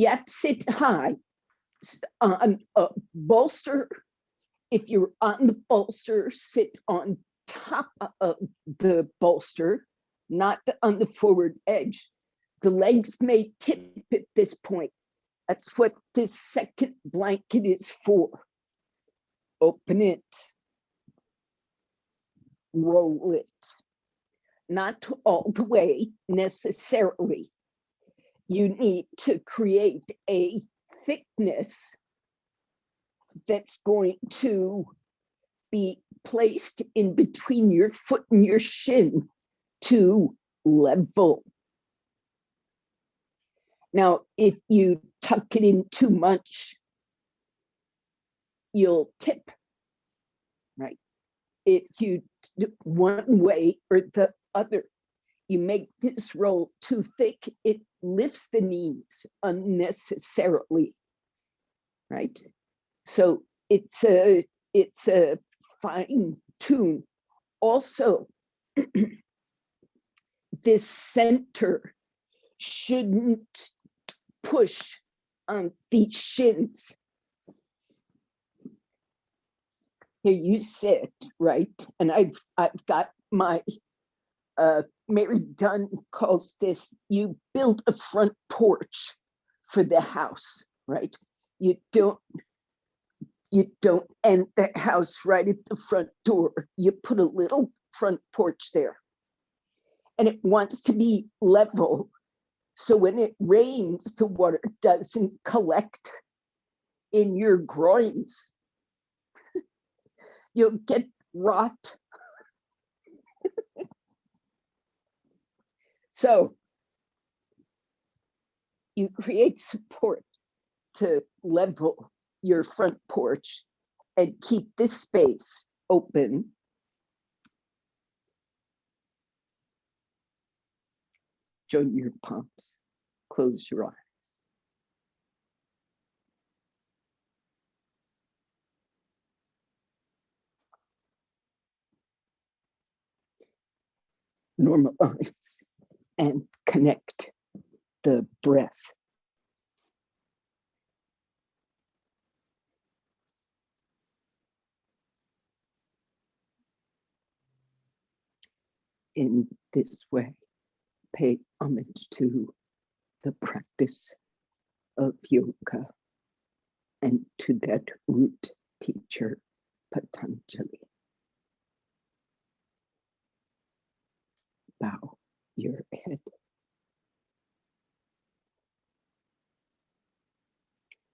You have to sit high on a bolster. If you're on the bolster, sit on top of the bolster, not on the forward edge. The legs may tip at this point. That's what this second blanket is for. Open it, roll it, not all the way necessarily. You need to create a thickness that's going to be placed in between your foot and your shin to level. Now, if you tuck it in too much, you'll tip, right? If you one way or the other, you make this roll too thick, it lifts the knees unnecessarily, right? So it's a fine tune. Also, this center shouldn't push on these shins. Here you sit, right? And I've got my Mary Dunn calls this, you build a front porch for the house, right? You don't end the house right at the front door. You put a little front porch there. And it wants to be level. So when it rains, the water doesn't collect in your groins. You'll get rot. So you create support to level your front porch and keep this space open. Join your palms, close your eyes. Normalize and connect the breath. In this way, pay homage to the practice of yoga and to that root teacher, Patanjali. Bow your head.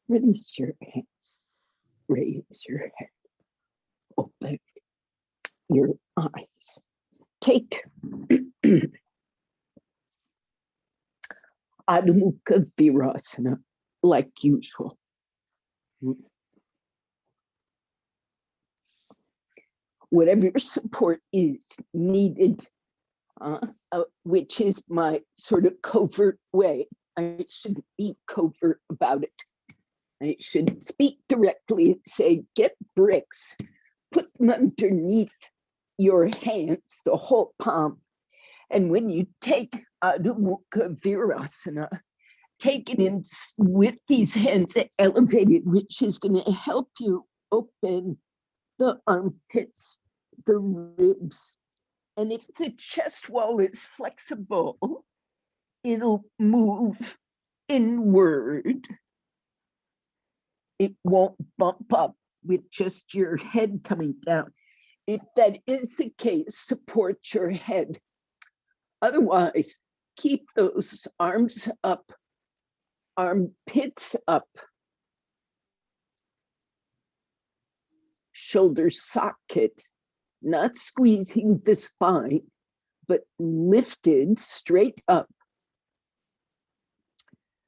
Release your hands. Raise your head. Open your eyes. Take Adho Mukha Virasana like usual. Whatever support is needed, which is my sort of covert way. I shouldn't be covert about it. I should speak directly and say, get bricks, put them underneath your hands, the whole palm. And when you take Adho Mukha Virasana, take it in with these hands elevated, which is going to help you open the armpits, the ribs. And if the chest wall is flexible, it'll move inward. It won't bump up with just your head coming down. If that is the case, support your head. Otherwise, keep those arms up, armpits up, shoulder socket, not squeezing the spine, but lifted straight up.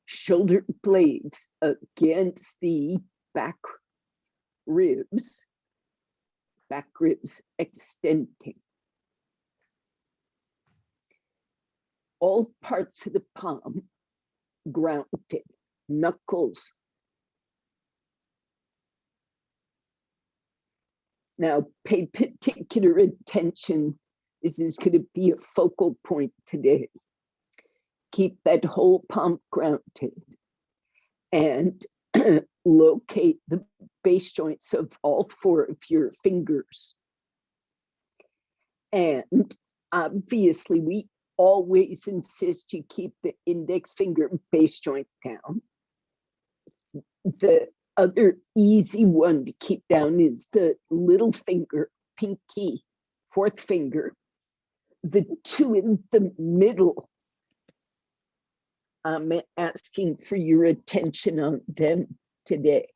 Shoulder blades against the back ribs extending. All parts of the palm grounded, knuckles. Now, pay particular attention. This is going to be a focal point today. Keep that whole palm grounded. and locate the base joints of all four of your fingers. And obviously, we always insist you keep the index finger base joint down. The other easy one to keep down is the little finger, pinky, fourth finger. The two in the middle, I'm asking for your attention on them today.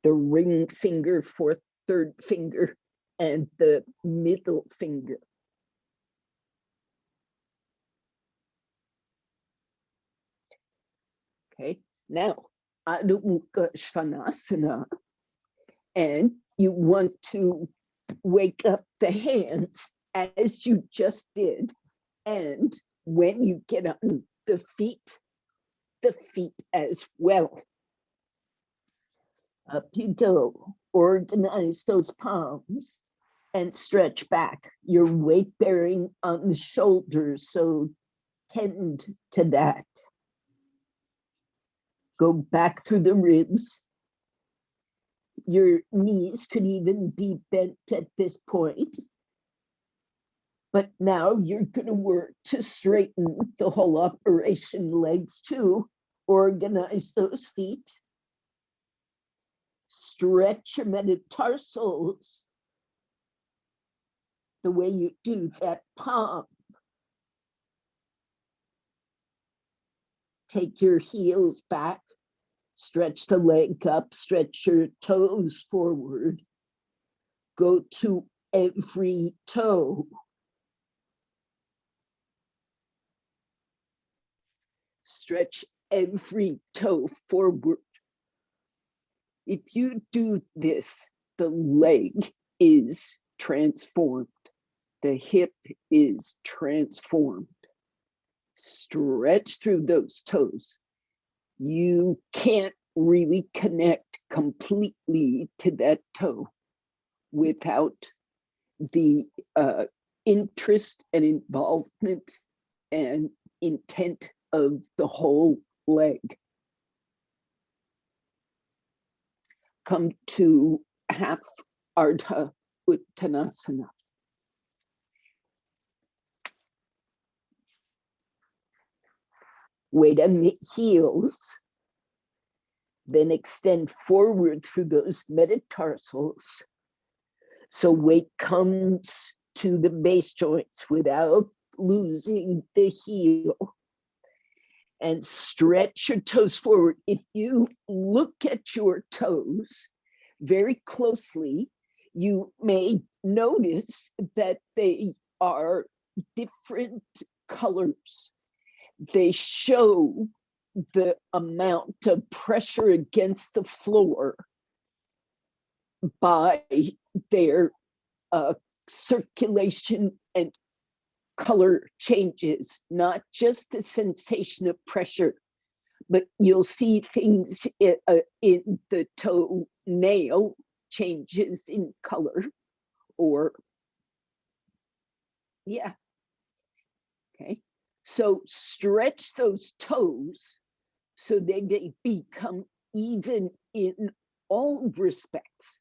The ring finger, fourth, third finger, and the middle finger. Okay, now, Adho Mukha Svanasana, and you want to wake up the hands as you just did. And when you get on the feet as well. Up you go. Organize those palms and stretch back. Your weight bearing on the shoulders, so tend to that. Go back through the ribs. Your knees could even be bent at this point. But now you're going to work to straighten the whole operation, legs too. Organize those feet. Stretch your metatarsals the way you do that palm. Take your heels back. Stretch the leg up. Stretch your toes forward. Go to every toe. Stretch every toe forward. If you do this, the leg is transformed. The hip is transformed. Stretch through those toes. You can't really connect completely to that toe without the interest and involvement and intent of the whole leg. Come to half Ardha Uttanasana. Weight on the heels, then extend forward through those metatarsals. So weight comes to the base joints without losing the heel. And stretch your toes forward. If you look at your toes very closely, you may notice that they are different colors. They show the amount of pressure against the floor by their circulation and color changes, not just the sensation of pressure, but you'll see things in the toe nail changes in color, or yeah. Okay, so stretch those toes so that they become even in all respects.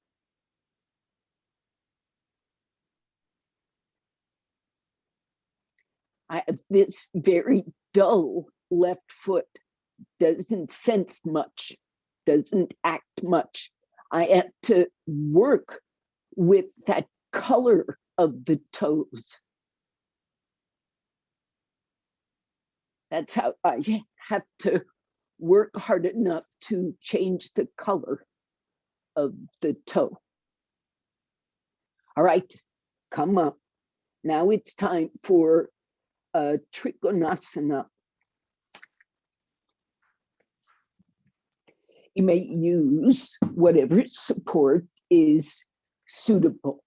I have this very dull left foot, doesn't sense much, doesn't act much. I have to work with that color of the toes. That's how I have to work hard enough to change the color of the toe. All right, come up. Now it's time for Trikonasana. You may use whatever support is suitable.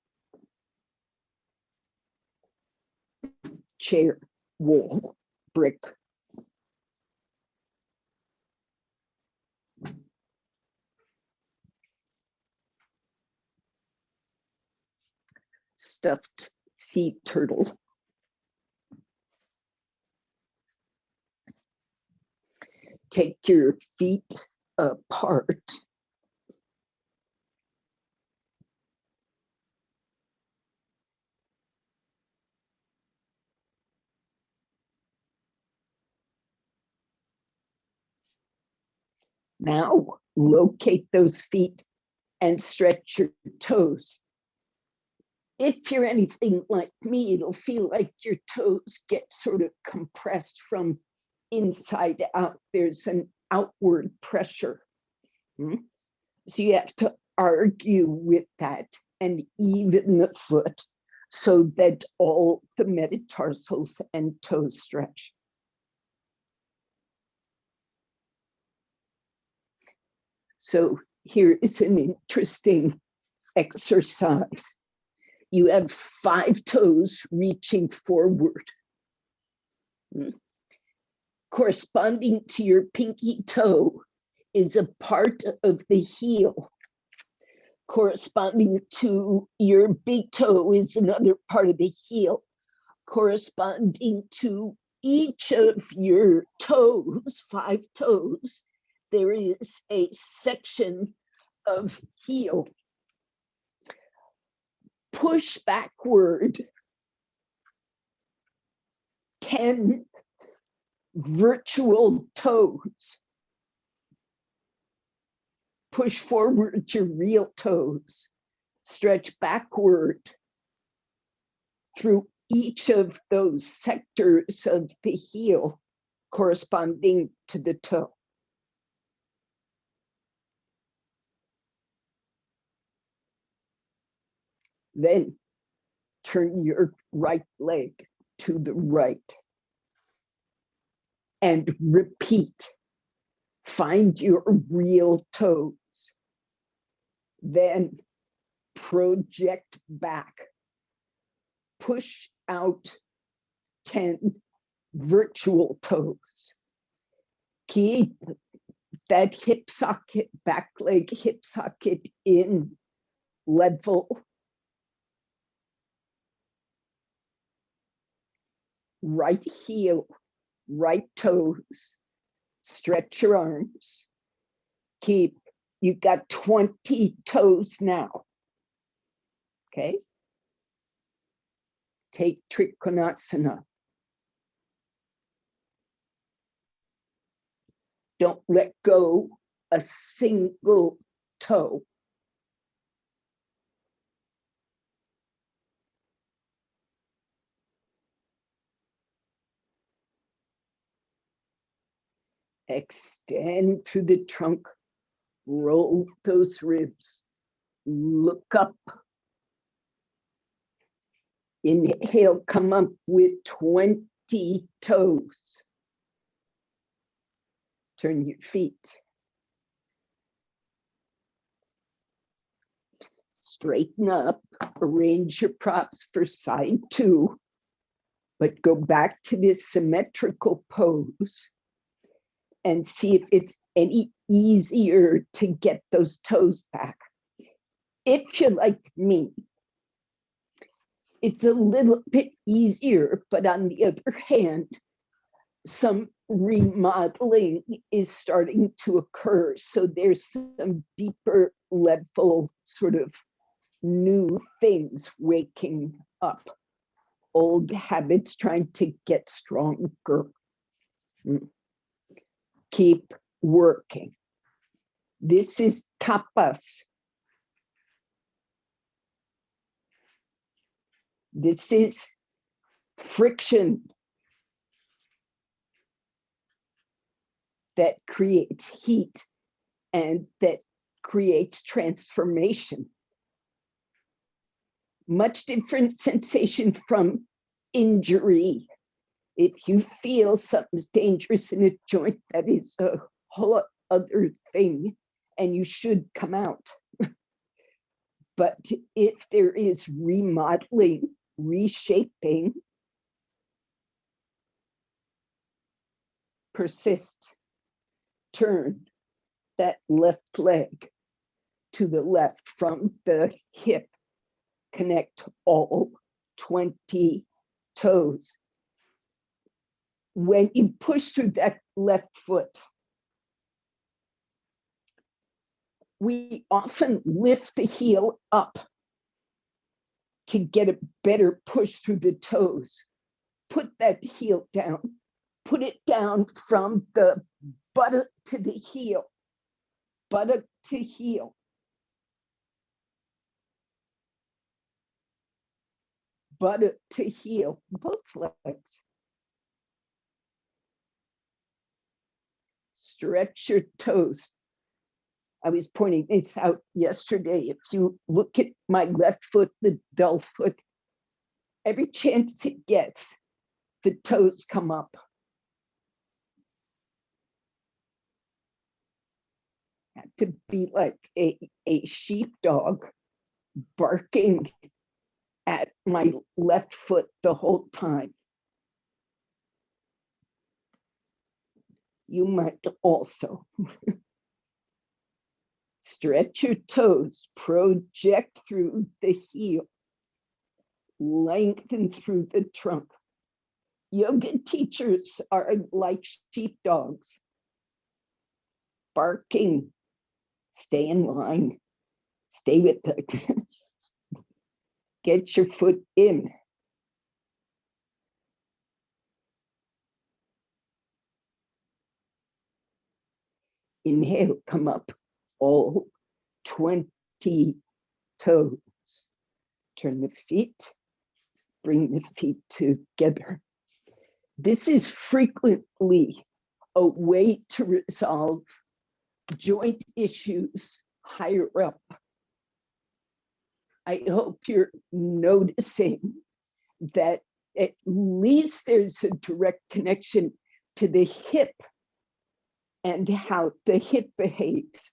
Chair, wall, brick. Stuffed sea turtle. Take your feet apart. Now locate those feet and stretch your toes. If you're anything like me, it'll feel like your toes get sort of compressed from inside out. There's an outward pressure. So you have to argue with that and even the foot so that all the metatarsals and toes stretch. So here is an interesting exercise. You have 5 toes reaching forward. Corresponding to your pinky toe is a part of the heel. Corresponding to your big toe is another part of the heel. Corresponding to each of your toes, 5 toes, there is a section of heel. Push backward 10 virtual toes. Push forward your real toes. Stretch backward through each of those sectors of the heel corresponding to the toe. Then turn your right leg to the right and repeat. Find your real toes. Then project back. Push out 10 virtual toes. Keep that hip socket, back leg hip socket in level. Right heel, right toes. Stretch your arms. Keep, you've got 20 toes now. Okay? Take Trikonasana. Don't let go a single toe. Extend through the trunk. Roll those ribs. Look up. Inhale, come up with 20 toes. Turn your feet. Straighten up, arrange your props for side 2, but go back to this symmetrical pose and see if it's any easier to get those toes back. If you're like me, it's a little bit easier, but on the other hand, some remodeling is starting to occur. So there's some deeper level sort of new things waking up. Old habits trying to get stronger. Keep working. This is tapas. This is friction that creates heat and that creates transformation. Much different sensation from injury. If you feel something's dangerous in a joint, that is a whole other thing, and you should come out. But if there is remodeling, reshaping, persist. Turn that left leg to the left from the hip. Connect all 20 toes. When you push through that left foot, we often lift the heel up to get a better push through the toes. Put that heel down. Put it down from the buttock to the heel. Buttock to heel. Buttock to heel, both legs. Stretch your toes. I was pointing this out yesterday. If you look at my left foot, the dull foot, every chance it gets, the toes come up. Had to be like a sheepdog barking at my left foot the whole time. You might also stretch your toes, project through the heel, lengthen through the trunk. Yoga teachers are like sheepdogs, barking. Stay in line, stay with the, get your foot in. Inhale, come up, all 20 toes. Turn the feet, bring the feet together. This is frequently a way to resolve joint issues higher up. I hope you're noticing that at least there's a direct connection to the hip and how the hip behaves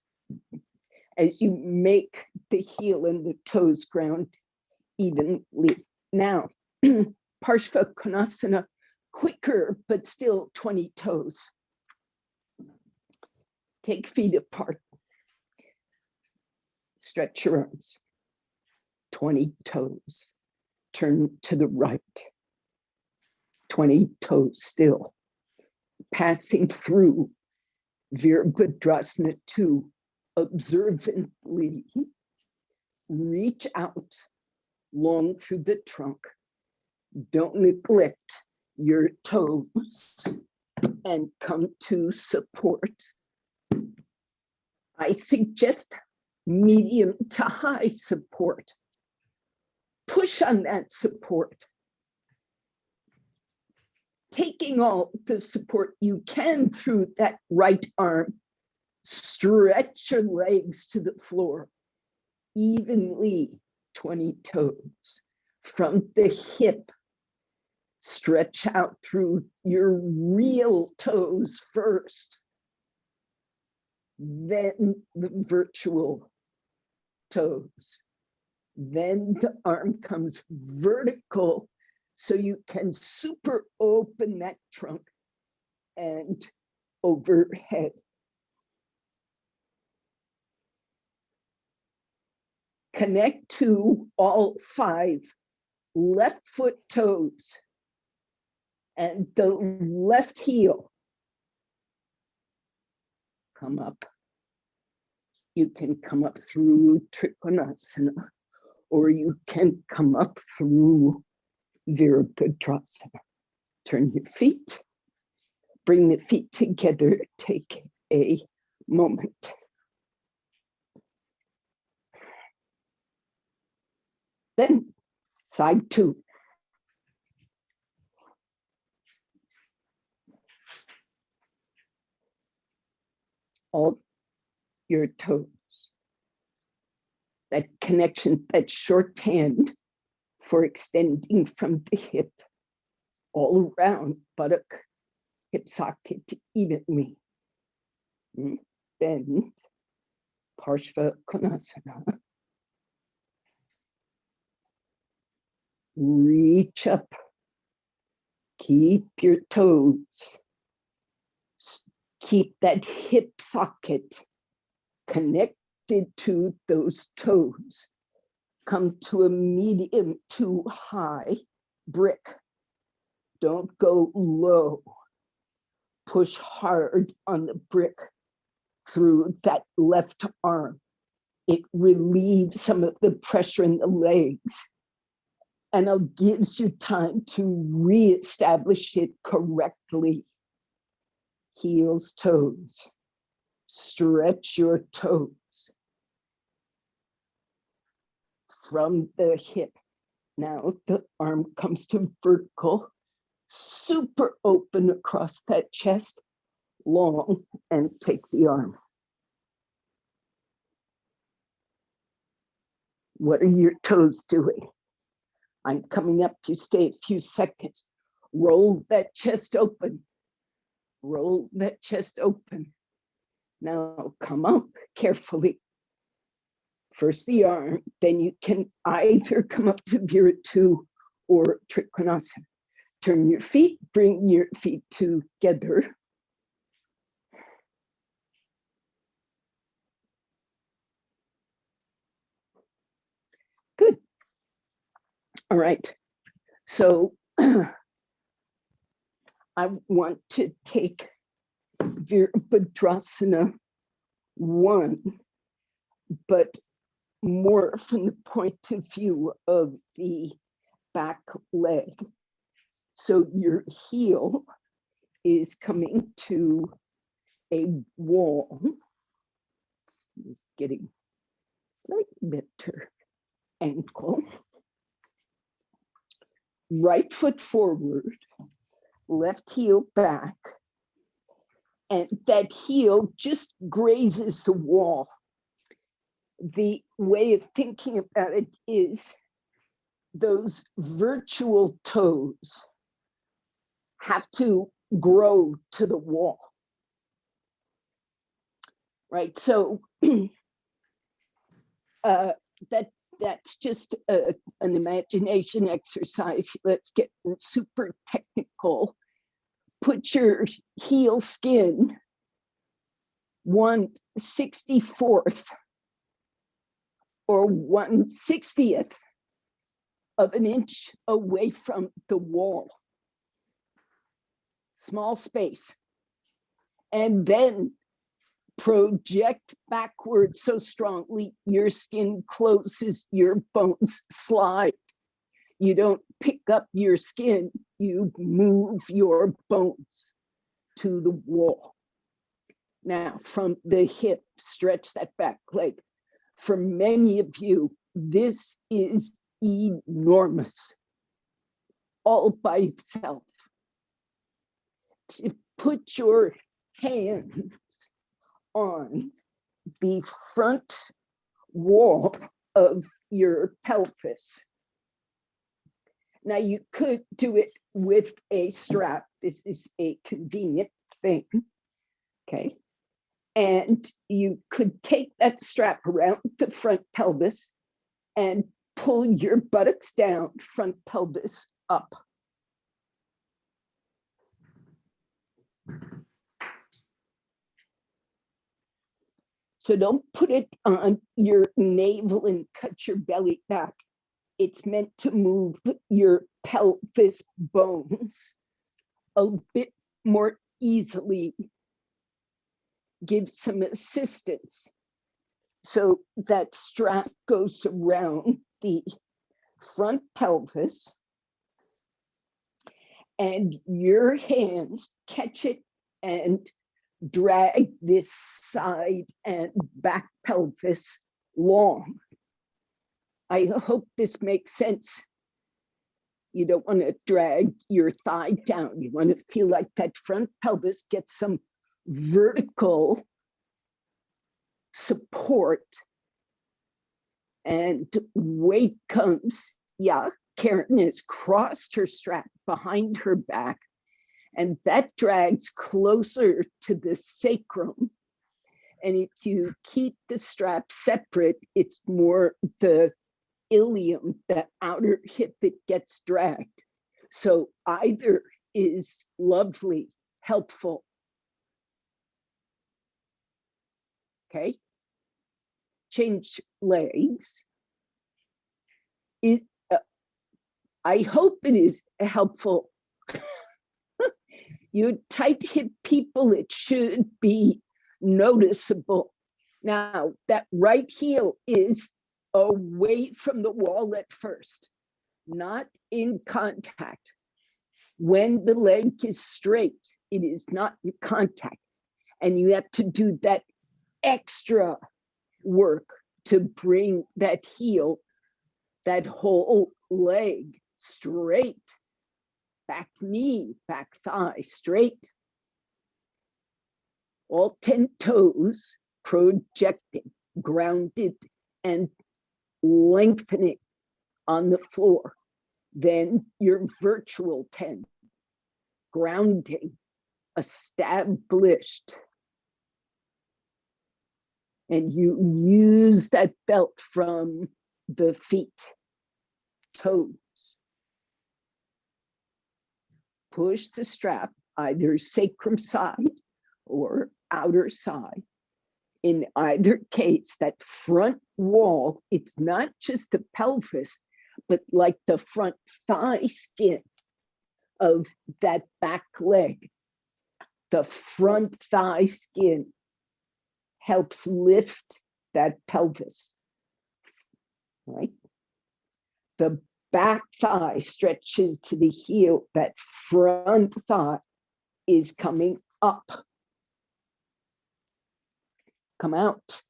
as you make the heel and the toes ground evenly. Now, Parshva Konasana, quicker, but still 20 toes. Take feet apart. Stretch your arms. 20 toes. Turn to the right. 20 toes still. Passing through Virabhadrasana 2, observantly reach out long through the trunk. Don't neglect your toes and come to support. I suggest medium to high support. Push on that support. Taking all the support you can through that right arm, stretch your legs to the floor, evenly 20 toes. From the hip, stretch out through your real toes first, then the virtual toes. Then the arm comes vertical so you can super open that trunk and overhead. Connect to all 5 left foot toes and the left heel. Come up. You can come up through Trikonasana, or you can come up through Virabhadrasana. Turn your feet, bring the feet together, take a moment. Then side 2. All your toes. That connection, that shorthand for extending from the hip all around buttock, hip socket evenly. Bend, Parshva Konasana. Reach up. Keep your toes. Keep that hip socket connected to those toes. Come to a medium to high brick. Don't go low. Push hard on the brick through that left arm. it relieves some of the pressure in the legs and it gives you time to reestablish it correctly. Heels, toes. Stretch your toes from the hip. Now the arm comes to vertical, super open across that chest, long, and take the arm. What are your toes doing? I'm coming up, you stay a few seconds. Roll that chest open. Roll that chest open. Now come up carefully. First the arm, then you can either come up to Viratu or Trikonasana. Turn your feet, bring your feet together. Good. All right. So I want to take Virabhadrasana 1, but more from the point of view of the back leg. So your heel is coming to a wall. It's getting slightly better ankle. Right foot forward, left heel back, and that heel just grazes the wall. The way of thinking about it is those virtual toes have to grow to the wall, right? So that's just an imagination exercise. Let's get super technical. Put your heel skin 1/64th or 1/60th of an inch away from the wall. Small space. And then project backwards so strongly your skin closes, your bones slide. You don't pick up your skin, you move your bones to the wall. Now, from the hip, stretch that back leg. For many of you, this is enormous, all by itself. To put your hands on the front wall of your pelvis. Now you could do it with a strap. This is a convenient thing, okay? And you could take that strap around the front pelvis and pull your buttocks down, front pelvis up. So don't put it on your navel and cut your belly back. It's meant to move your pelvis bones a bit more easily, give some assistance. So that strap goes around the front pelvis and your hands catch it and drag this side and back pelvis long. I hope this makes sense. You don't want to drag your thigh down. You want to feel like that front pelvis gets some vertical support and weight comes. Yeah, Karen has crossed her strap behind her back, and that drags closer to the sacrum. And if you keep the strap separate, it's more the ilium, the outer hip, that gets dragged. So either is lovely, helpful. Okay. Change legs. I hope it is helpful. You tight hip people, it should be noticeable. Now, that right heel is away from the wall at first, not in contact. When the leg is straight, it is not in contact. And you have to do that extra work to bring that heel, that whole leg straight. Back knee, back thigh straight. All 10 toes projecting, grounded, and lengthening on the floor. Then your virtual 10, grounding, established. And you use that belt from the feet, toes. Push the strap either sacrum side or outer side. In either case, that front wall, it's not just the pelvis, but like the front thigh skin of that back leg. The front thigh skin helps lift that pelvis, right? The back thigh stretches to the heel. That front thigh is coming up. Come out.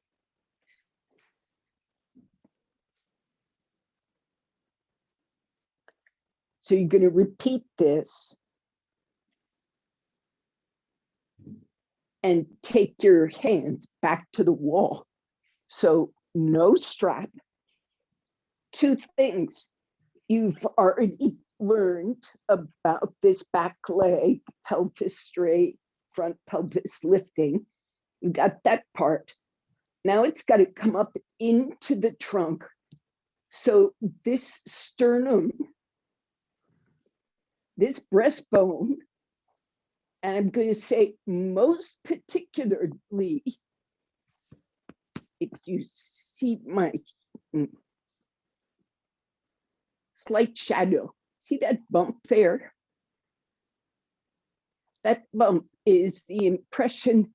So you're going to repeat this and take your hands back to the wall. So no strap. Two things you've already learned about this back leg, pelvis straight, front pelvis lifting. You got that part. Now it's got to come up into the trunk. So this sternum, this breastbone, and I'm going to say most particularly, if you see my slight shadow, see that bump there? That bump is the impression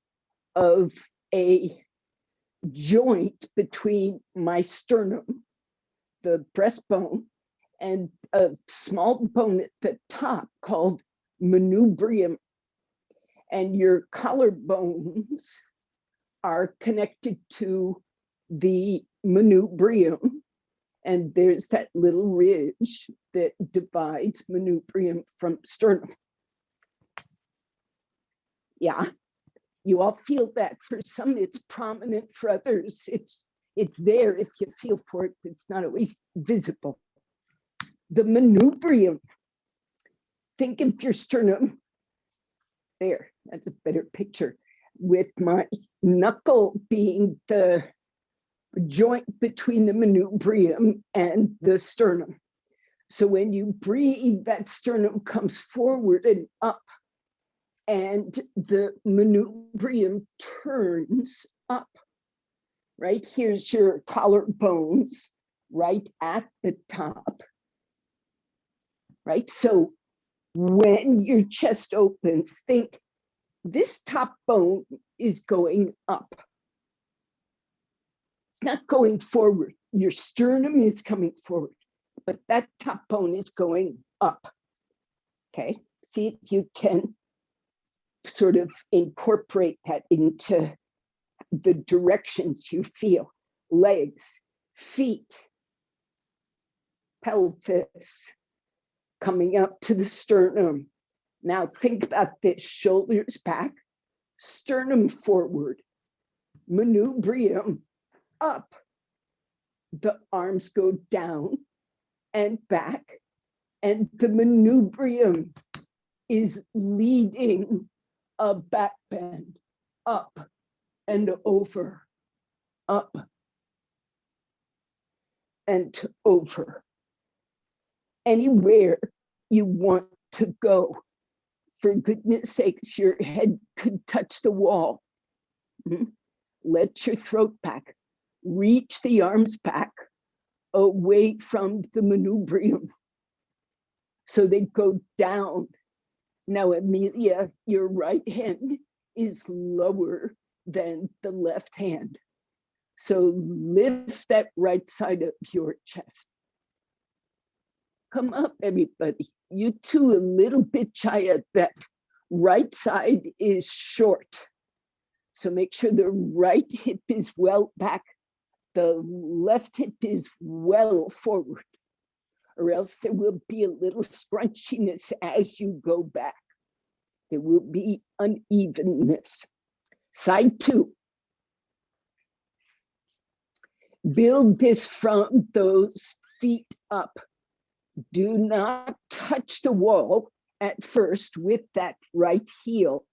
of a joint between my sternum, the breastbone, and a small bone at the top called manubrium. And your collarbones are connected to the manubrium. And there's that little ridge that divides manubrium from sternum. Yeah, you all feel that. For some, it's prominent. For others, it's there if you feel for it, but it's not always visible. The manubrium, think of your sternum. There, that's a better picture. With my knuckle being the joint between the manubrium and the sternum. So when you breathe, that sternum comes forward and up, and the manubrium turns up. Right, here's your collarbones right at the top. Right, so when your chest opens, think this top bone is going up. It's not going forward. Your sternum is coming forward, but that top bone is going up. Okay, see if you can sort of incorporate that into the directions you feel. Legs, feet, pelvis, coming up to the sternum. Now think about this, shoulders back, sternum forward, manubrium up, the arms go down and back, and the manubrium is leading a back bend up and over, up and over. Anywhere you want to go. For goodness sakes, your head could touch the wall. Let your throat back. Reach the arms back away from the manubrium. So they go down. Now, Amelia, your right hand is lower than the left hand. So lift that right side of your chest. Come up, everybody. You two a little bit shy of that. Right side is short. So make sure the right hip is well back. The left hip is well forward, or else there will be a little scrunchiness as you go back. There will be unevenness. Side two. Build this from those feet up. Do not touch the wall at first with that right heel.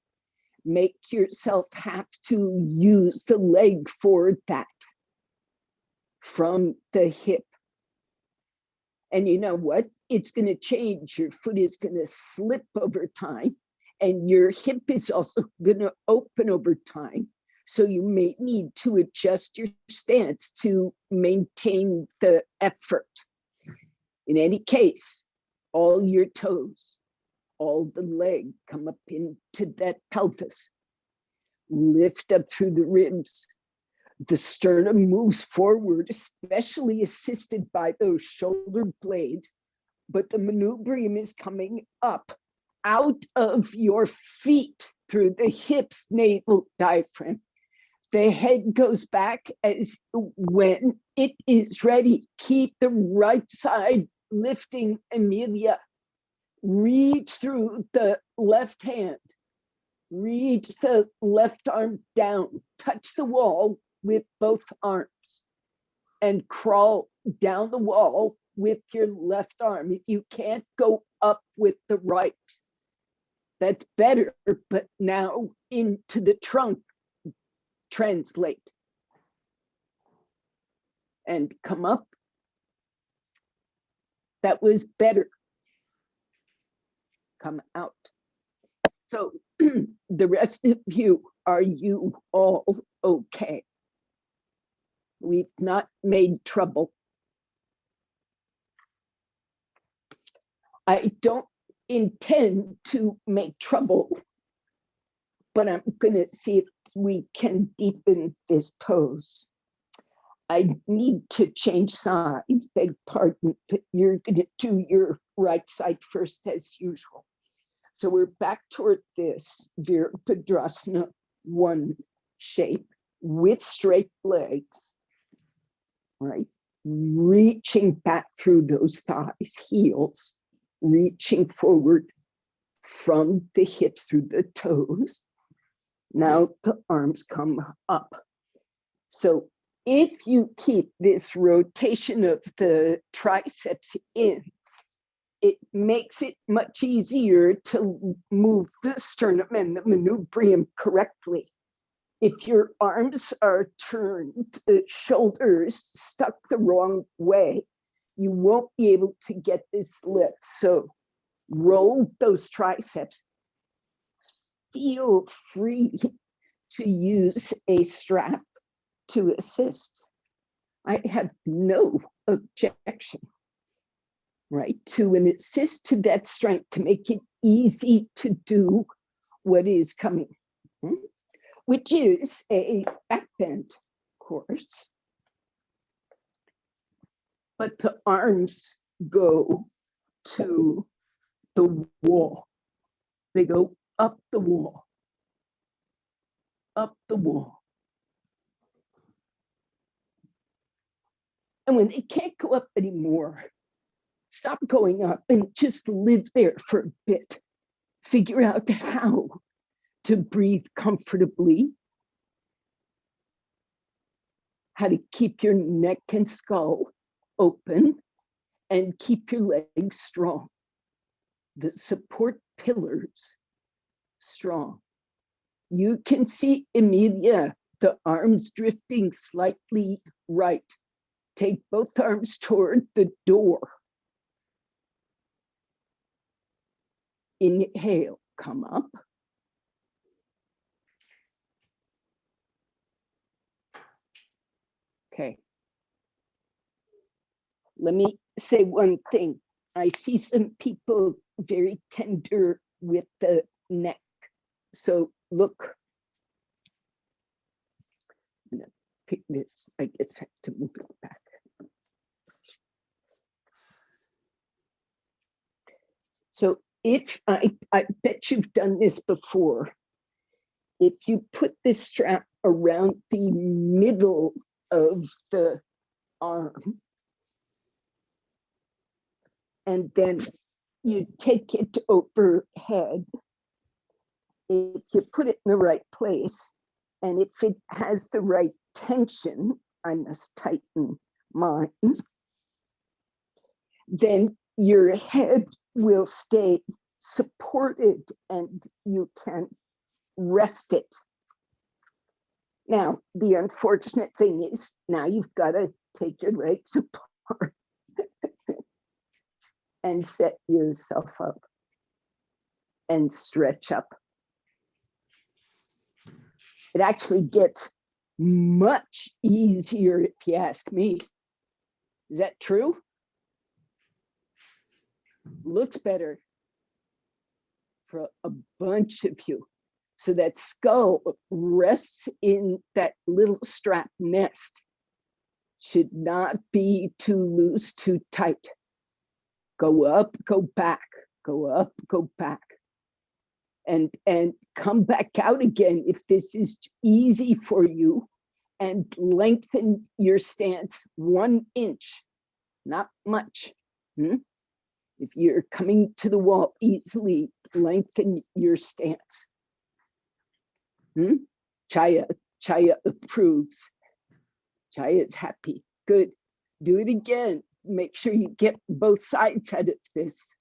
Make yourself have to use the leg for that from the hip. And you know what? It's going to change. Your foot is going to slip over time, and your hip is also going to open over time. So you may need to adjust your stance to maintain the effort. In any case, all your toes, all the leg come up into that pelvis. Lift up through the ribs. The sternum moves forward, especially assisted by those shoulder blades, but the manubrium is coming up out of your feet through the hips, navel, diaphragm. The head goes back as when it is ready. Keep the right side lifting, Amelia. Reach through the left hand. Reach the left arm down. Touch the wall with both arms and crawl down the wall with your left arm. If you can't go up with the right, that's better, but now into the trunk. Translate and come up. That was better. Come out. So the rest of you, are you all okay? We've not made trouble. I don't intend to make trouble, but I'm going to see if we can deepen this pose. I need to change sides, beg pardon, but you're going to do your right side first as usual. So we're back toward this Virabhadrasana 1 shape with straight legs, right? Reaching back through those thighs, heels, reaching forward from the hips through the toes. Now the arms come up. So if you keep this rotation of the triceps in, it makes it much easier to move the sternum and the manubrium correctly. If your arms are turned, the shoulders stuck the wrong way, you won't be able to get this lift. So roll those triceps. Feel free to use a strap to assist. I have no objection, right, to an assist to that strength to make it easy to do what is coming, which is a back bend, of course. But the arms go to the wall. They go up the wall, up the wall. And when they can't go up anymore, stop going up and just live there for a bit. Figure out how to breathe comfortably, how to keep your neck and skull open, and keep your legs strong. The support pillars strong. You can see, Emilia, the arms drifting slightly right. Take both arms toward the door. Inhale, come up. Okay. Let me say one thing. I see some people very tender with the neck. So look, I'm gonna Okay, this, I guess I have to move it back. So if I bet you've done this before, if you put this strap around the middle of the arm, and then you take it overhead, if you put it in the right place, and if it has the right tension, I must tighten mine, then your head will stay supported and you can rest it. Now, the unfortunate thing is now you've got to take your legs apart and set yourself up and stretch up. It actually gets much easier if you ask me. Is that true? Looks better for a bunch of you. So that skull rests in that little strap nest. Should not be too loose, too tight. Go up, go back, go up, go back. And come back out again if this is easy for you, and lengthen your stance 1 inch, not much. If you're coming to the wall easily, lengthen your stance. Chaya approves. Chaya is happy. Good. Do it again. Make sure you get both sides out of this.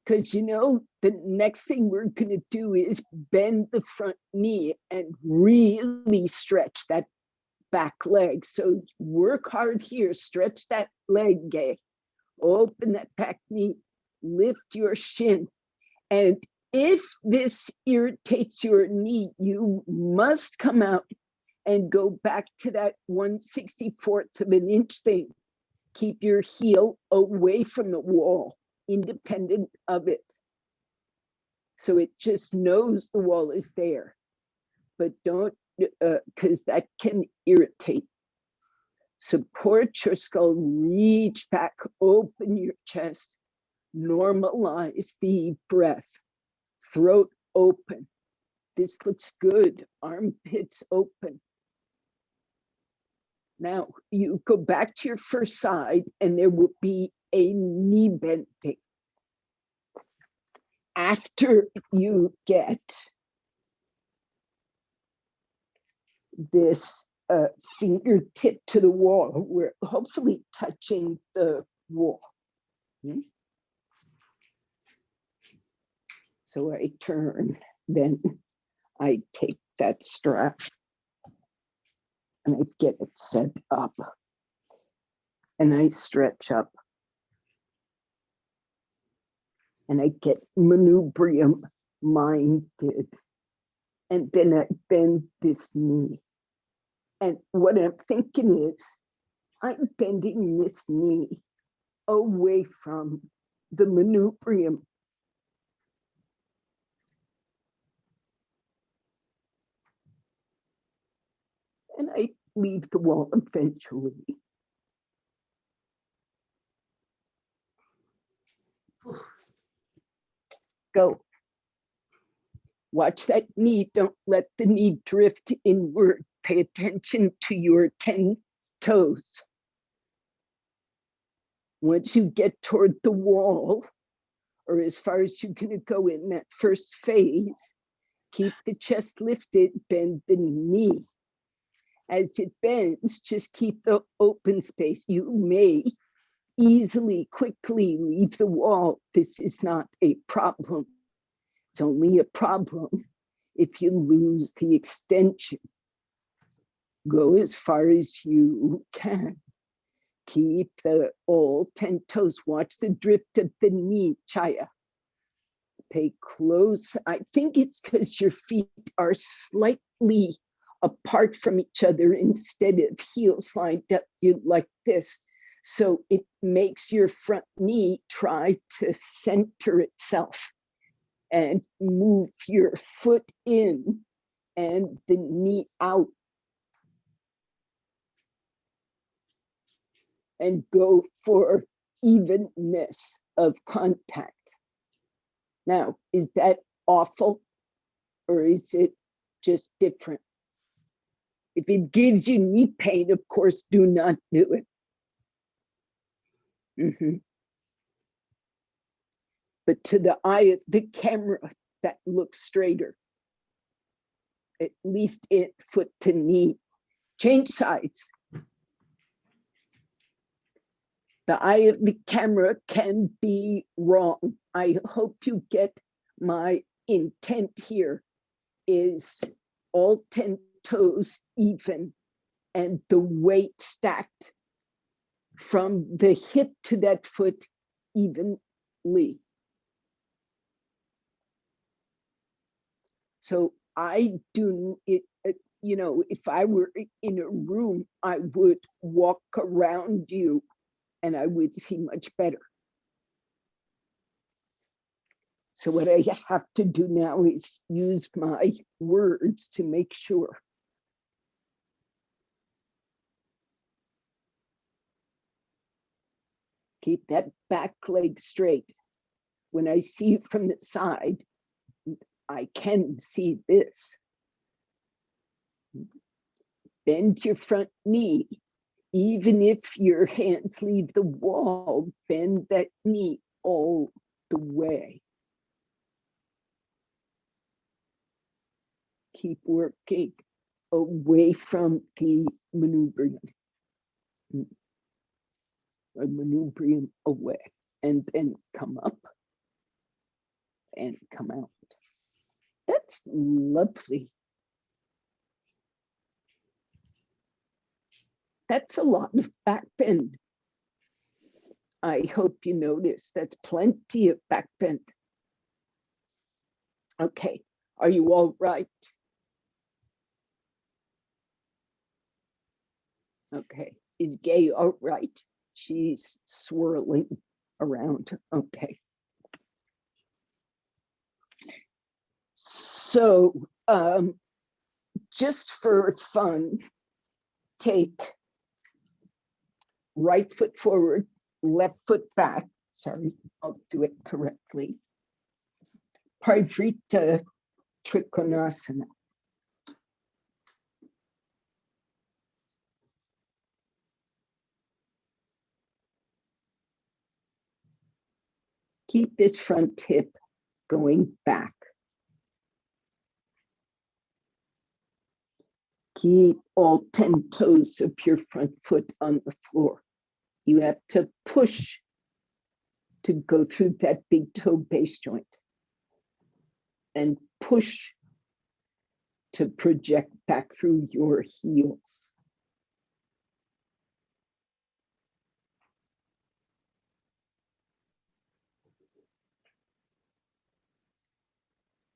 Because you know, the next thing we're going to do is bend the front knee and really stretch that back leg. So work hard here, stretch that leg, gay. Open that back knee, lift your shin. And if this irritates your knee, you must come out and go back to that 1/64th of an inch thing. Keep your heel away from the wall, independent of it. So it just knows the wall is there, but don't, because that can irritate. Support your skull, reach back, open your chest, normalize the breath, throat open. This looks good, armpits open. Now you go back to your first side and there will be a knee bending. After you get this fingertip to the wall, we're hopefully touching the wall. So I turn, then I take that strap and I get it set up and I stretch up and I get manubrium minded, and then I bend this knee. And what I'm thinking is, I'm bending this knee away from the manubrium. And I leave the wall eventually. Go. Watch that knee. Don't let the knee drift inward. Pay attention to your 10 toes. Once you get toward the wall, or as far as you're going to go in that first phase, keep the chest lifted, bend the knee. As it bends, just keep the open space. You may easily, quickly leave the wall. This is not a problem. It's only a problem if you lose the extension. Go as far as you can. Keep all 10 toes. Watch the drift of the knee, Chaya. Pay close. I think it's because your feet are slightly apart from each other instead of heels lined up you like this. So it makes your front knee try to center itself and move your foot in and the knee out. And go for evenness of contact. Now, is that awful or is it just different? If it gives you knee pain, of course, do not do it. But to the eye of the camera, that looks straighter. At least it foot to knee. Change sides. The eye of the camera can be wrong. I hope you get my intent here is all 10 toes even and the weight stacked from the hip to that foot evenly. So I do it, you know, if I were in a room, I would walk around you and I would see much better. So what I have to do now is use my words to make sure. Keep that back leg straight. When I see it from the side, I can see this. Bend your front knee. Even if your hands leave the wall, bend that knee all the way. Keep working away from the manubrium. A manubrium away. And then come up and come out. That's lovely. That's a lot of back bend. I hope you notice that's plenty of back bend. Okay, are you all right? Okay, is Gay all right? She's swirling around. Okay. So, just for fun, take right foot forward, left foot back. Sorry, I'll do it correctly. Parivrita Trikonasana. Keep this front hip going back. Keep all 10 toes of your front foot on the floor. You have to push to go through that big toe base joint and push to project back through your heels.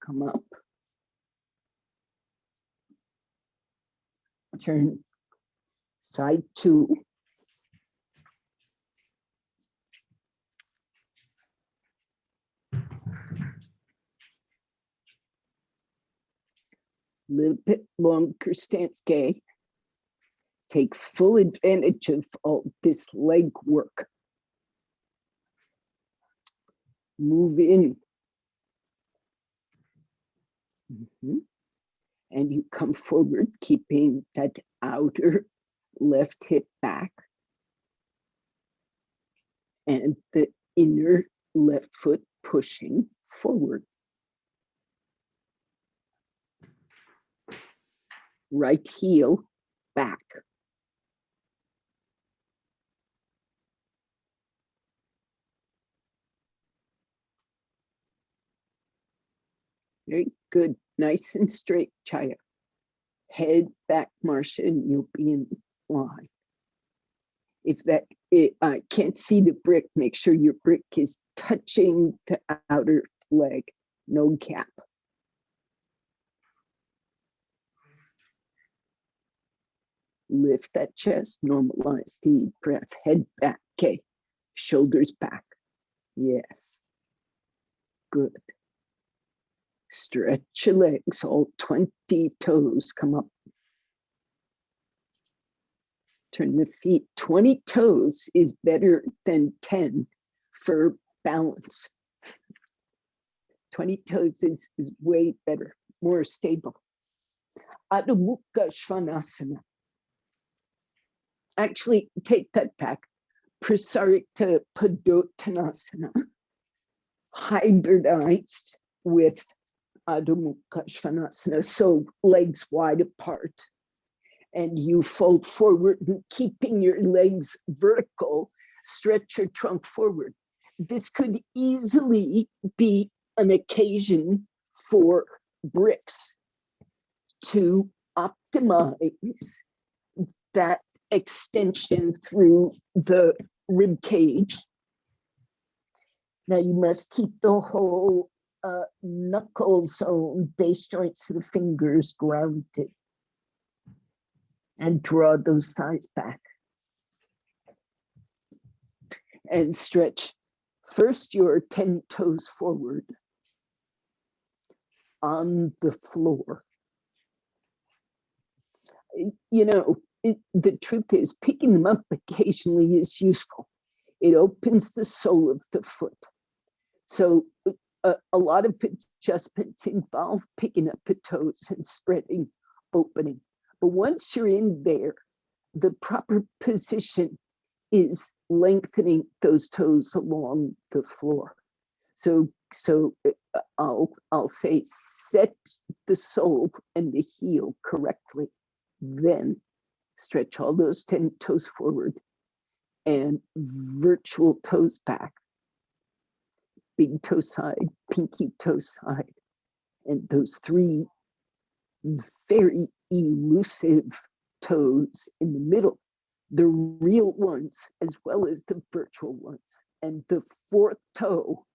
Come up. Turn side 2. Little bit longer stance, Gay. Take full advantage of all this leg work. Move in. And you come forward, keeping that outer left hip back and the inner left foot pushing forward. Right heel back. Very good. Nice and straight, Chaya. Head back, Marcia, and you'll be in line. If I can't see the brick, make sure your brick is touching the outer leg, no gap. Lift that chest, normalize the breath, head back, okay. Shoulders back, yes. Good. Stretch your legs, all 20 toes come up. Turn the feet. 20 toes is better than 10 for balance. 20 toes is way better, more stable. Adho Mukha Svanasana. Actually, take that back. Prasarita Padottanasana, hybridized with Adho Mukha Svanasana, so legs wide apart. And you fold forward, and keeping your legs vertical, stretch your trunk forward. This could easily be an occasion for bricks to optimize that extension through the rib cage. Now you must keep the whole knuckle zone, base joints of the fingers grounded, and draw those thighs back. And stretch first your 10 toes forward on the floor. You know, the truth is, picking them up occasionally is useful. It opens the sole of the foot. So a lot of adjustments involve picking up the toes and spreading, opening. But once you're in there, the proper position is lengthening those toes along the floor. So I'll say set the sole and the heel correctly, then stretch all those 10 toes forward and virtual toes back. Big toe side, pinky toe side, and those 3 very elusive toes in the middle, the real ones as well as the virtual ones. And the 4th toe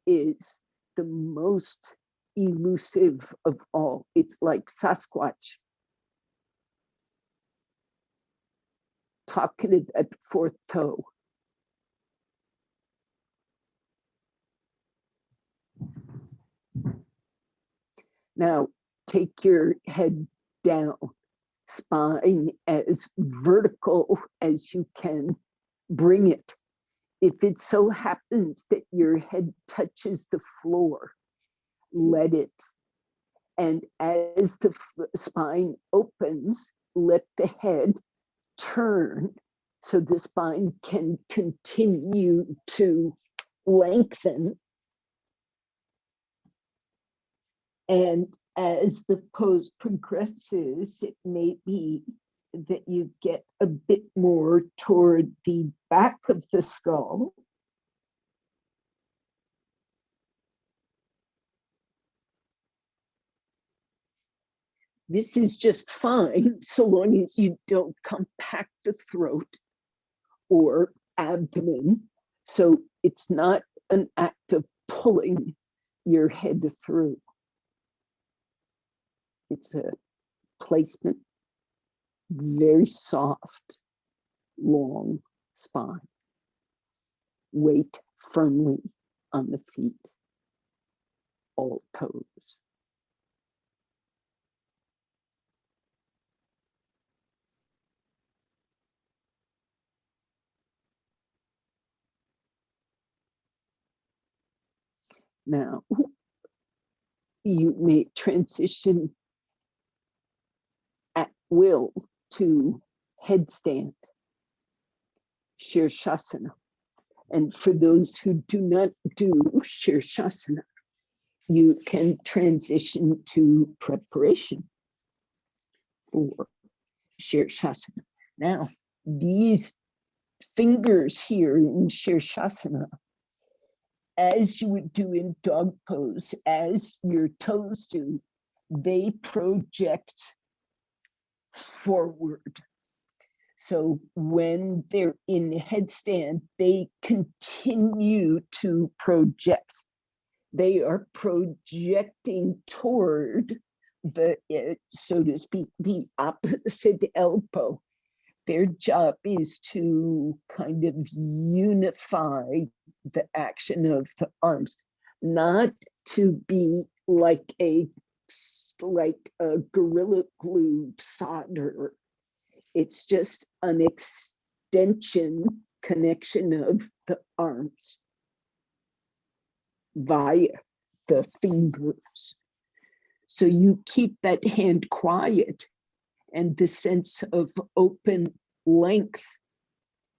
is the most elusive of all. It's like Sasquatch. Talking at the 4th toe. Now, take your head down, spine as vertical as you can bring it. If it so happens that your head touches the floor, let it. And as the spine opens, let the head turn so the spine can continue to lengthen. And as the pose progresses, it may be that you get a bit more toward the back of the skull. This is just fine so long as you don't compact the throat or abdomen. So it's not an act of pulling your head through. It's a placement, very soft, long spine. Weight firmly on the feet, all toes. Now, you may transition at will to headstand, Shirshasana. And for those who do not do Shirshasana, you can transition to preparation for Shirshasana. Now, these fingers here in Shirshasana, as you would do in dog pose, as your toes do, they project forward. So when they're in headstand, they continue to project. They are projecting toward the, so to speak, the opposite elbow. Their job is to kind of unify the action of the arms, not to be like a gorilla glue solder. It's just an extension connection of the arms via the fingers. So you keep that hand quiet, and the sense of open length,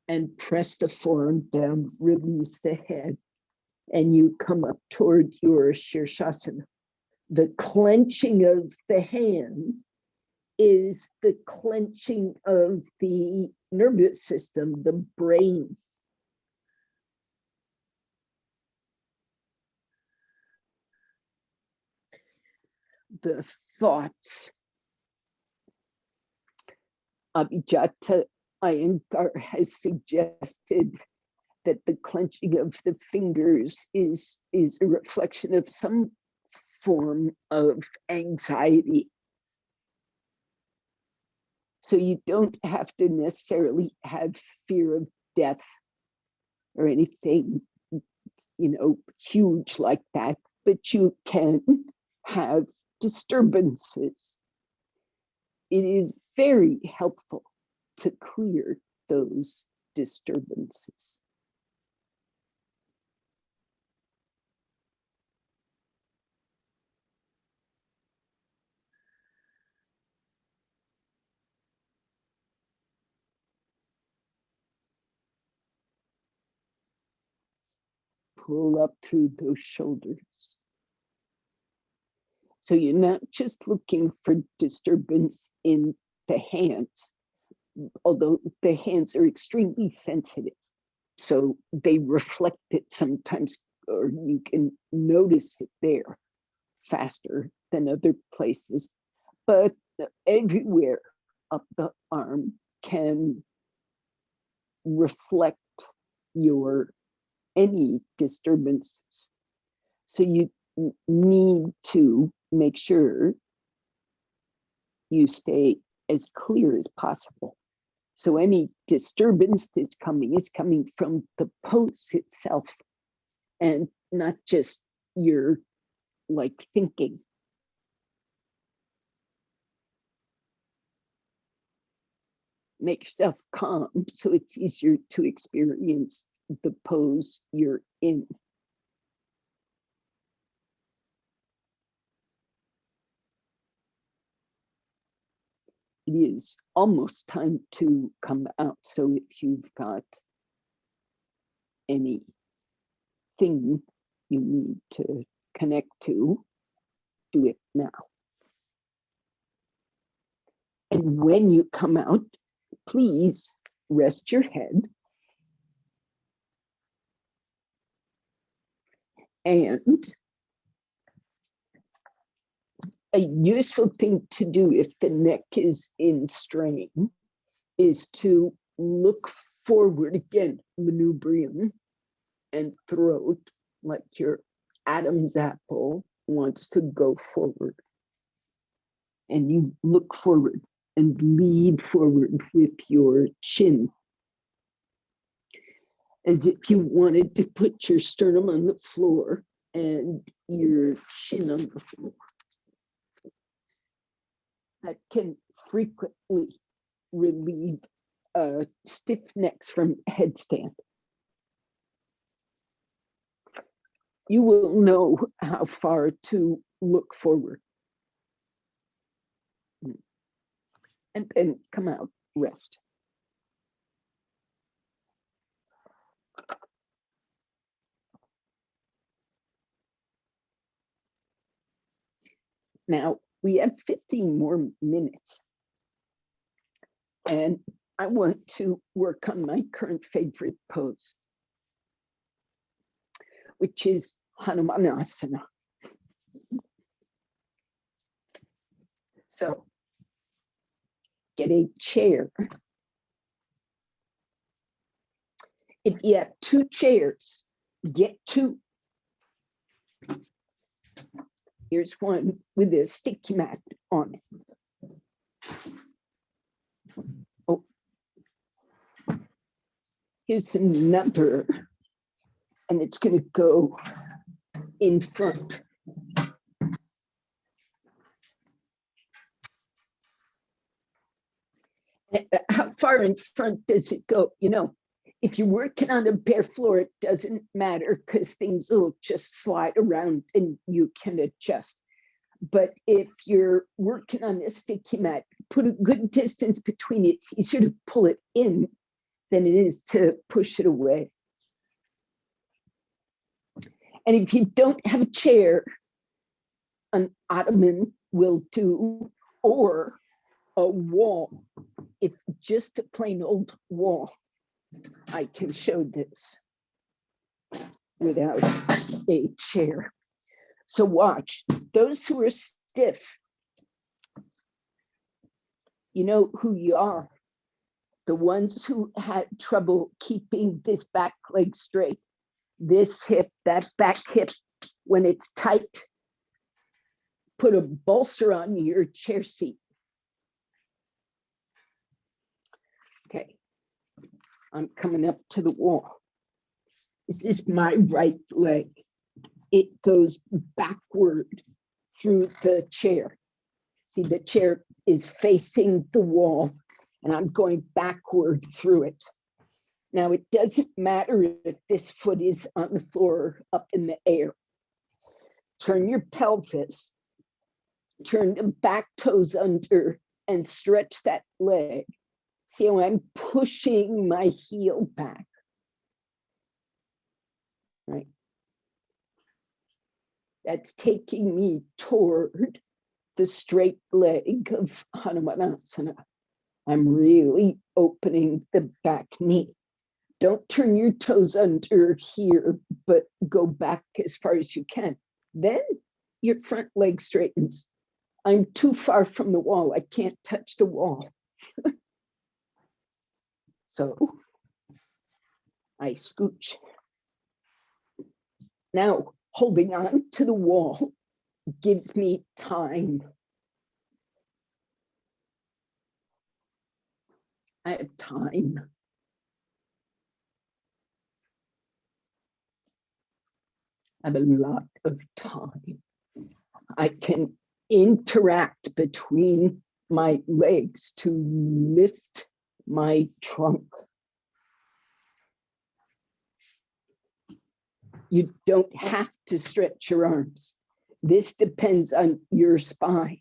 and press the forearm down, release the head, and you come up toward your Shirshasana. The clenching of the hand is the clenching of the nervous system, the brain. The thoughts. Abhijata Iyengar has suggested that the clenching of the fingers is a reflection of some form of anxiety. So you don't have to necessarily have fear of death or anything, huge like that, but you can have disturbances. It is very helpful to clear those disturbances. Pull up through those shoulders. So you're not just looking for disturbance in the hands, although the hands are extremely sensitive. So they reflect it sometimes, or you can notice it there faster than other places. But everywhere up the arm can reflect any disturbances. So you need to make sure you stay as clear as possible. So any disturbance that's coming is coming from the pose itself, and not just your thinking. Make yourself calm so it's easier to experience the pose you're in. It is almost time to come out. So if you've got anything you need to connect to, do it now. And when you come out, please rest your head. And a useful thing to do if the neck is in strain is to look forward again, manubrium and throat, like your Adam's apple wants to go forward. And you look forward and lead forward with your chin, as if you wanted to put your sternum on the floor and your chin on the floor. That can frequently relieve stiff necks from headstand. You will know how far to look forward. And then come out, rest. Now, we have 15 more minutes. And I want to work on my current favorite pose, which is Hanumanasana. So get a chair. If you have two chairs, get two. Here's one with a sticky mat on it. Oh, here's another, and it's going to go in front. far in front does it go? You know, if you're working on a bare floor, it doesn't matter because things will just slide around and you can adjust. But if you're working on a sticky mat, put a good distance between it. It's easier to pull it in than it is to push it away. And if you don't have a chair, an ottoman will do, or a wall. If just a plain old wall, I can show this without a chair. So watch, those who are stiff, you know who you are. The ones who had trouble keeping this back leg straight, this hip, that back hip, when it's tight, put a bolster on your chair seat. Okay, I'm coming up to the wall. This is my right leg. It goes backward through the chair. See, the chair is facing the wall and I'm going backward through it. Now, it doesn't matter if this foot is on the floor or up in the air. Turn your pelvis, turn the back toes under and stretch that leg. See how I'm pushing my heel back, right? That's taking me toward the straight leg of Hanumanasana. I'm really opening the back knee. Don't turn your toes under here, but go back as far as you can. Then your front leg straightens. I'm too far from the wall. I can't touch the wall. So I scooch. Now, holding on to the wall gives me time. I have time. I have a lot of time. I can interact between my legs to lift my trunk. You don't have to stretch your arms. This depends on your spine.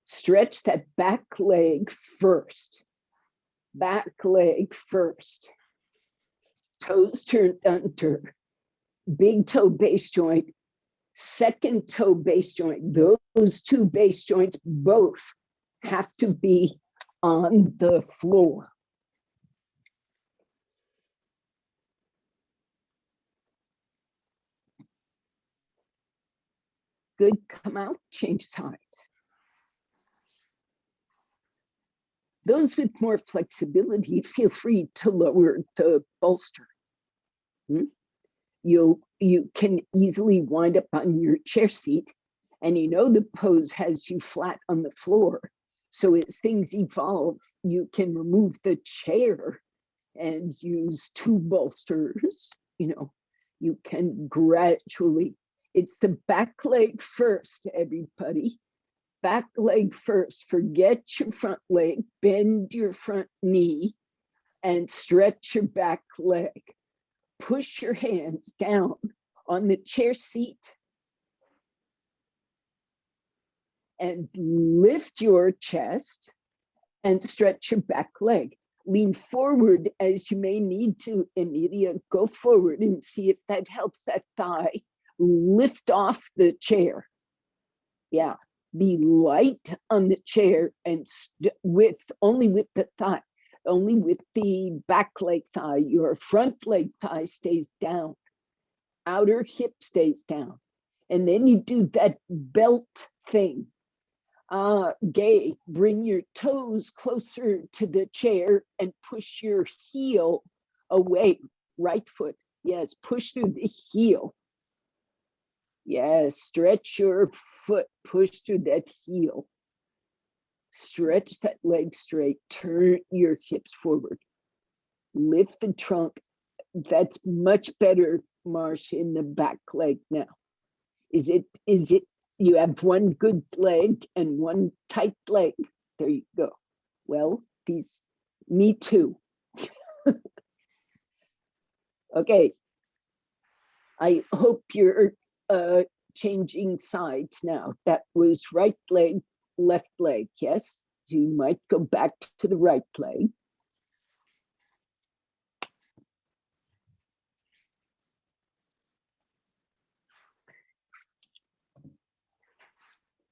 Stretch that back leg first. Back leg first. Toes turned under. Big toe base joint. Second toe base joint. Those two base joints both have to be on the floor. Good, come out, change sides. Those with more flexibility, feel free to lower the bolster. You can easily wind up on your chair seat, and you know the pose has you flat on the floor. So as things evolve, you can remove the chair and use two bolsters. You know, you can gradually, it's the back leg first, everybody. Back leg first. Forget your front leg, bend your front knee and stretch your back leg. Push your hands down on the chair seat and lift your chest and stretch your back leg. Lean forward as you may need to, Emilia. Go forward and see if that helps that thigh lift off the chair. Yeah, be light on the chair and only with the thigh. Only with the back leg thigh, your front leg thigh stays down, outer hip stays down. And then you do that belt thing. Gay, bring your toes closer to the chair and push your heel away. Right foot, yes, push through the heel. Yes, stretch your foot, push through that heel. Stretch that leg straight, turn your hips forward. Lift the trunk. That's much better, Marsh, in the back leg now. Is it, you have one good leg and one tight leg. There you go. Well, me too. Okay. I hope you're changing sides now. That was right leg, left leg, yes? You might go back to the right leg.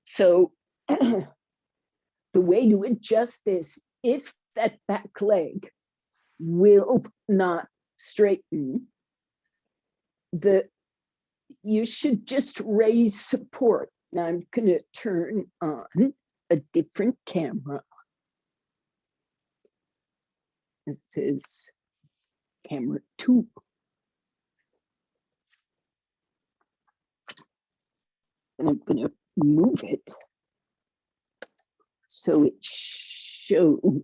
So the way to adjust this, if that back leg will not straighten, you should just raise support. Now I'm going to turn on a different camera. This is camera 2. And I'm going to move it so it shows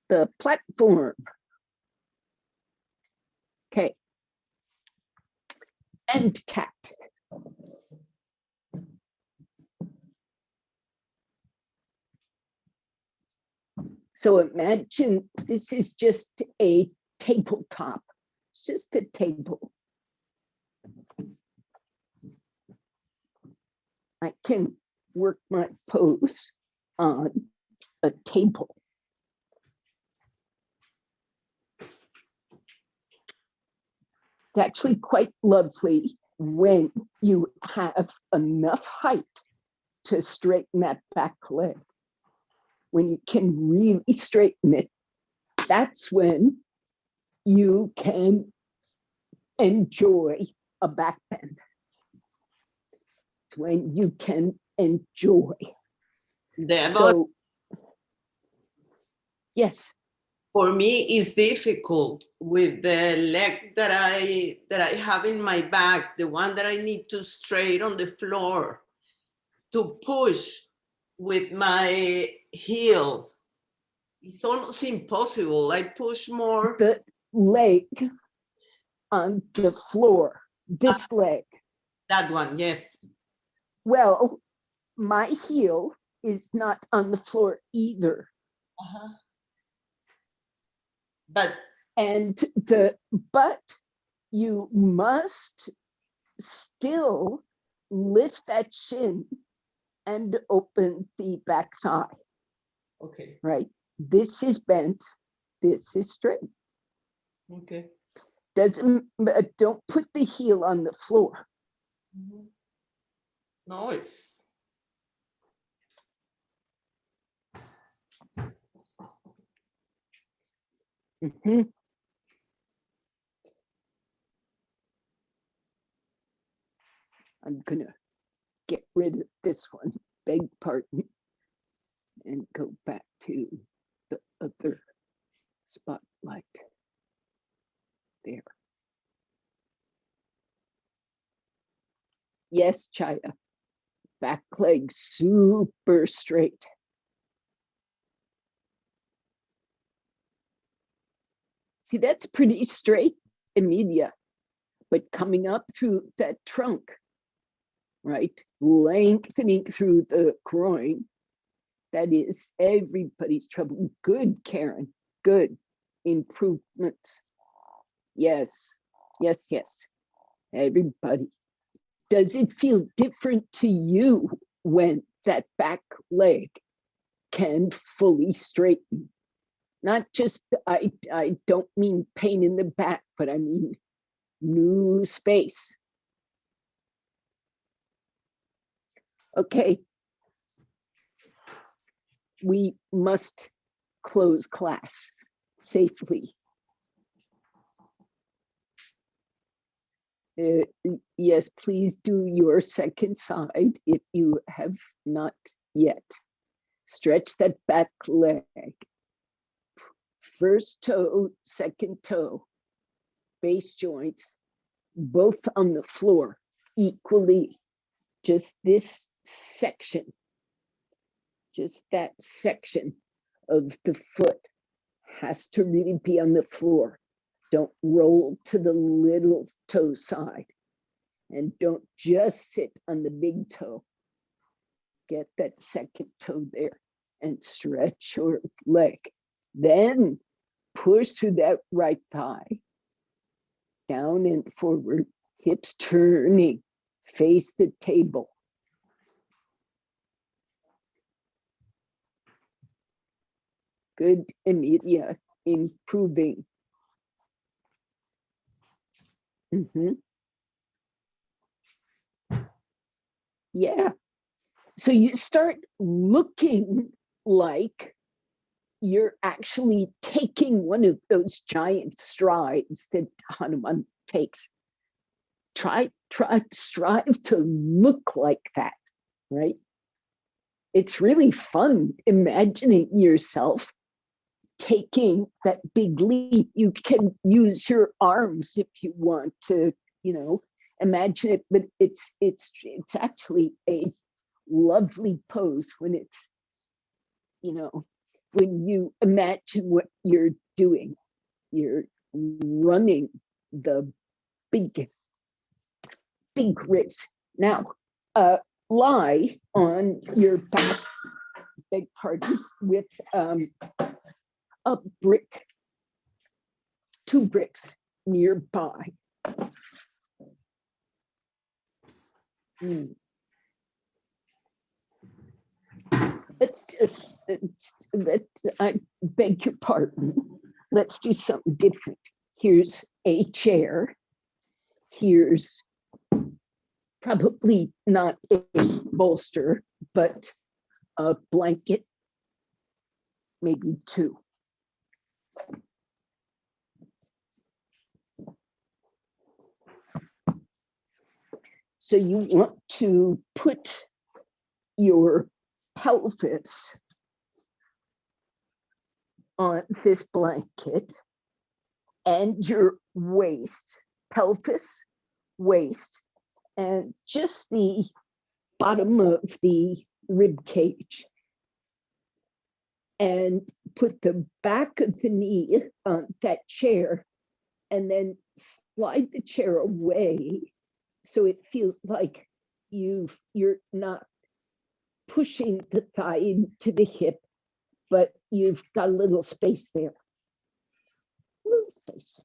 the platform. Okay. And cat. So imagine this is just a tabletop. It's just a table. I can work my pose on a table. It's actually quite lovely when you have enough height to straighten that back leg. When you can really straighten it, that's when you can enjoy a back bend. It's when you can enjoy. Devon, so, yes. For me, it's difficult with the leg that I have in my back, the one that I need to straight on the floor, to push with my heel. It's almost impossible. I push more. The leg on the floor, this leg. That one, yes. Well, my heel is not on the floor either. But you must still lift that shin and open the back thigh. Okay. Right. This is bent. This is straight. Okay. Don't put the heel on the floor. Mm-hmm. No, it's. Mm-hmm. I'm gonna get rid of this one, beg pardon, and go back to the other spotlight. There. Yes, Chaya. Back leg super straight. See, that's pretty straight, Emilia, but coming up through that trunk, right? Lengthening through the groin. That is everybody's trouble. Good, Karen. Good. Improvements. Yes. Yes, yes. Everybody. Does it feel different to you when that back leg can fully straighten? Not just, I don't mean pain in the back, but I mean new space. Okay. We must close class safely. Yes, please do your second side if you have not yet. Stretch that back leg. First toe, second toe, base joints, both on the floor equally. Just this section, just that section of the foot has to really be on the floor. Don't roll to the little toe side, and don't just sit on the big toe. Get that second toe there and stretch your leg. Then push through that right thigh, down and forward, hips turning, face the table. Good, Emilia, improving. Yeah. So you start looking like you're actually taking one of those giant strides that Hanuman takes. Try strive to look like that, right? It's really fun imagining yourself taking that big leap. You can use your arms if you want to, imagine it, but it's actually a lovely pose when it's, when you imagine what you're doing. You're running the big race. Now, lie on your back, beg pardon, with a brick, 2 bricks nearby. I beg your pardon. Let's do something different. Here's a chair. Here's probably not a bolster, but a blanket, maybe 2. So you want to put your pelvis on this blanket and your waist, pelvis, waist, and just the bottom of the rib cage. And put the back of the knee on that chair and then slide the chair away so it feels like you're not pushing the thigh into the hip, but you've got a little space there. A little space.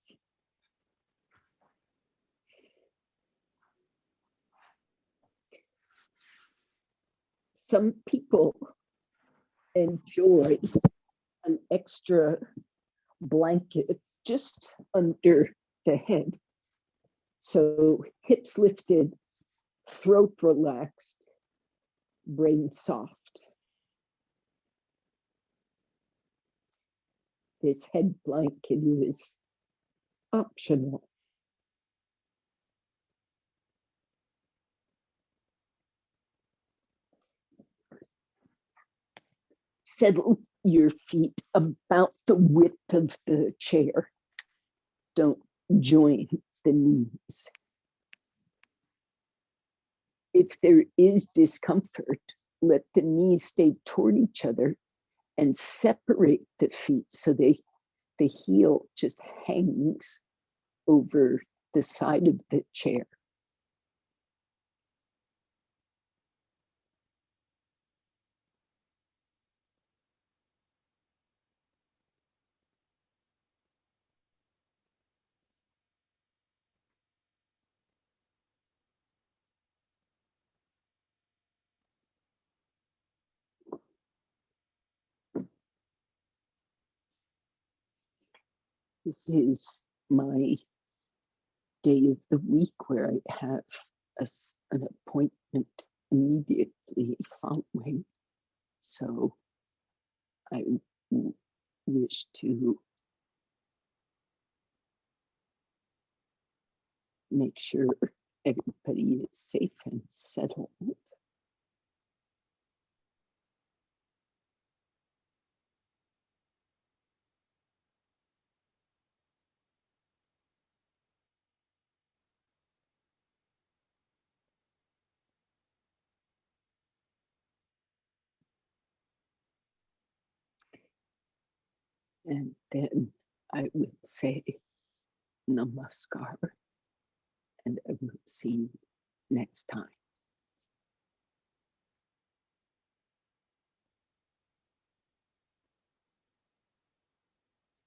Some people enjoy an extra blanket just under the head. So hips lifted, throat relaxed, brain soft. This head blanket is optional. Settle your feet about the width of the chair. Don't join the knees. If there is discomfort, let the knees stay toward each other and separate the feet so the heel just hangs over the side of the chair. This is my day of the week where I have an appointment immediately following. So I wish to make sure everybody is safe and settled. And then I will say Namaskar, and I will see you next time.